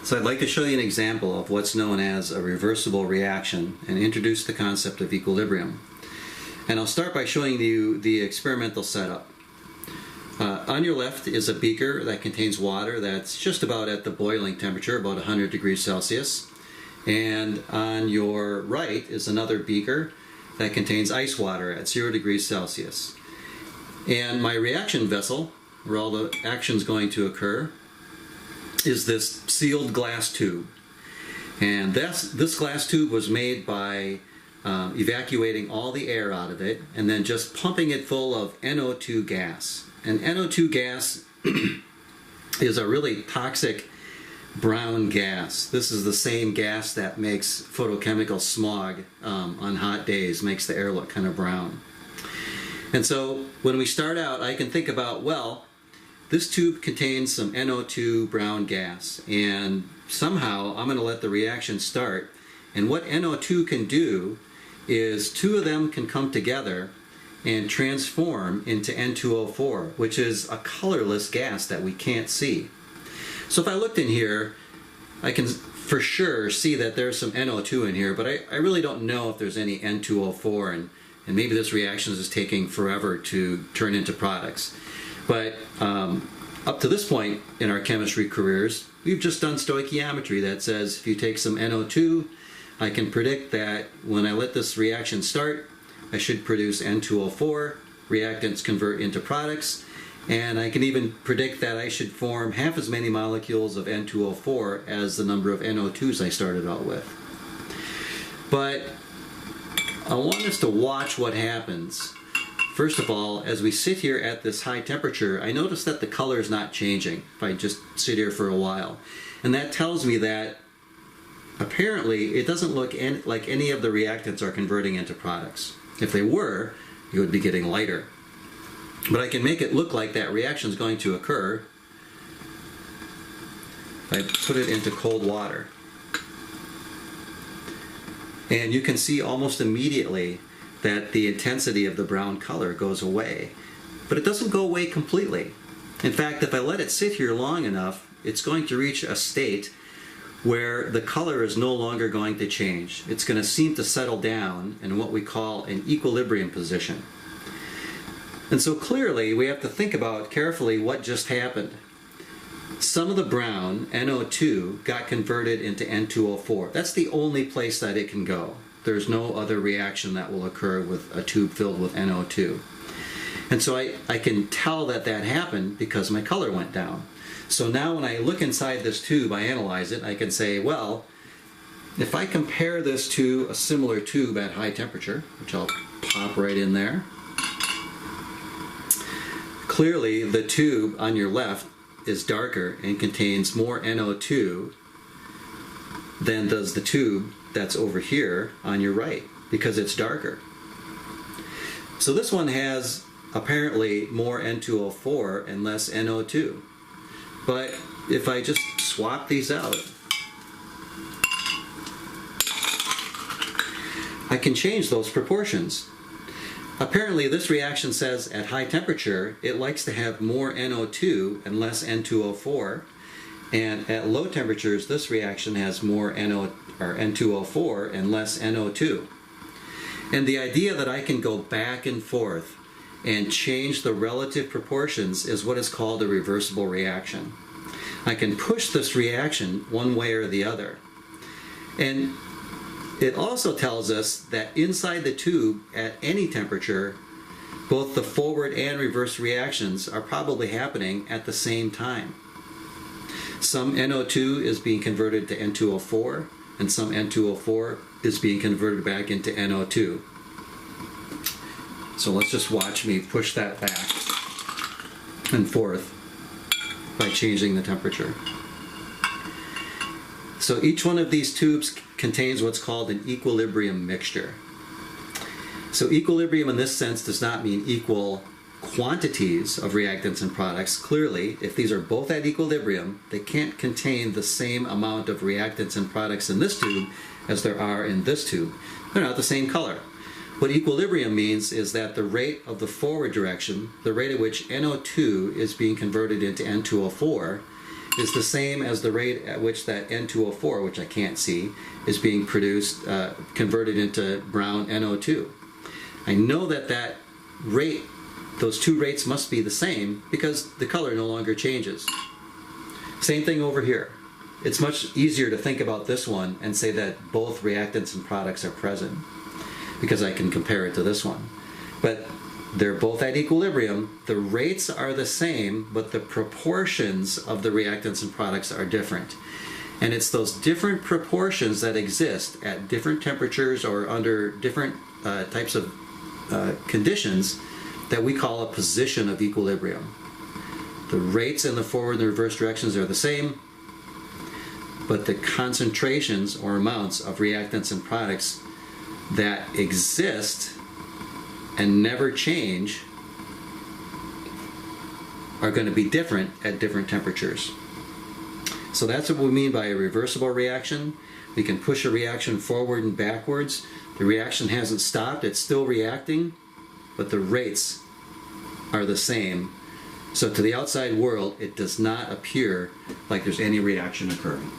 So I'd like to show you an example of what's known as a reversible reaction and introduce the concept of equilibrium. And I'll start by showing you the experimental setup. On your left is a beaker that contains water that's just about at the boiling temperature, about 100 degrees Celsius. And on your right is another beaker that contains ice water at 0 degrees Celsius. And my reaction vessel, where all the action's going to occur, is this sealed glass tube. And this glass tube was made by evacuating all the air out of it and then just pumping it full of NO2 gas. And NO2 gas is a really toxic brown gas. This is the same gas that makes photochemical smog on hot days, makes the air look kind of brown. And so when we start out, I can think about, well, this tube contains some NO2 brown gas, and somehow I'm going to let the reaction start. And what NO2 can do is two of them can come together and transform into N2O4, which is a colorless gas that we can't see. So if I looked in here, I can for sure see that there's some NO2 in here, but I really don't know if there's any N2O4, and maybe this reaction is taking forever to turn into products. But up to this point in our chemistry careers, we've just done stoichiometry that says if you take some NO2, I can predict that when I let this reaction start, I should produce N2O4, reactants convert into products, and I can even predict that I should form half as many molecules of N2O4 as the number of NO2s I started out with. But I want us to watch what happens. First of all, as we sit here at this high temperature, I notice that the color is not changing if I just sit here for a while. And that tells me that apparently it doesn't look like any of the reactants are converting into products. If they were, it would be getting lighter. But I can make it look like that reaction is going to occur if I put it into cold water. And you can see almost immediately that the intensity of the brown color goes away. But it doesn't go away completely. In fact, if I let it sit here long enough, it's going to reach a state where the color is no longer going to change. It's going to seem to settle down in what we call an equilibrium position. And so clearly we have to think about carefully what just happened. Some of the brown, NO2, got converted into N2O4. That's the only place that it can go. There's no other reaction that will occur with a tube filled with NO2. And so I can tell that that happened because my color went down. So now when I look inside this tube, I analyze it, I can say, well, if I compare this to a similar tube at high temperature, which I'll pop right in there, clearly the tube on your left is darker and contains more NO2 than does the tube that's over here on your right, because it's darker. So this one has apparently more N2O4 and less NO2. But if I just swap these out, I can change those proportions. Apparently this reaction says at high temperature it likes to have more NO2 and less N2O4, and at low temperatures this reaction has more N2O4 and less NO2. And the idea that I can go back and forth and change the relative proportions is what is called a reversible reaction. I can push this reaction one way or the other. And it also tells us that inside the tube at any temperature, both the forward and reverse reactions are probably happening at the same time. Some NO2 is being converted to N2O4, and some N2O4 is being converted back into NO2. So let's just watch me push that back and forth by changing the temperature. So each one of these tubes contains what's called an equilibrium mixture. So equilibrium in this sense does not mean equal quantities of reactants and products. Clearly, if these are both at equilibrium, they can't contain the same amount of reactants and products in this tube as there are in this tube. They're not the same color. What equilibrium means is that the rate of the forward direction, the rate at which NO2 is being converted into N2O4, is the same as the rate at which that N2O4, which I can't see, is being produced, converted into brown NO2. I know that that rate, those two rates must be the same because the color no longer changes. Same thing over here. It's much easier to think about this one and say that both reactants and products are present because I can compare it to this one. But they're both at equilibrium. The rates are the same, but the proportions of the reactants and products are different. And it's those different proportions that exist at different temperatures or under different types of conditions that we call a position of equilibrium. The rates in the forward and the reverse directions are the same, but the concentrations or amounts of reactants and products that exist and never change are going to be different at different temperatures. So that's what we mean by a reversible reaction. We can push a reaction forward and backwards. The reaction hasn't stopped, it's still reacting, but the rates are the same. So to the outside world, it does not appear like there's any reaction occurring.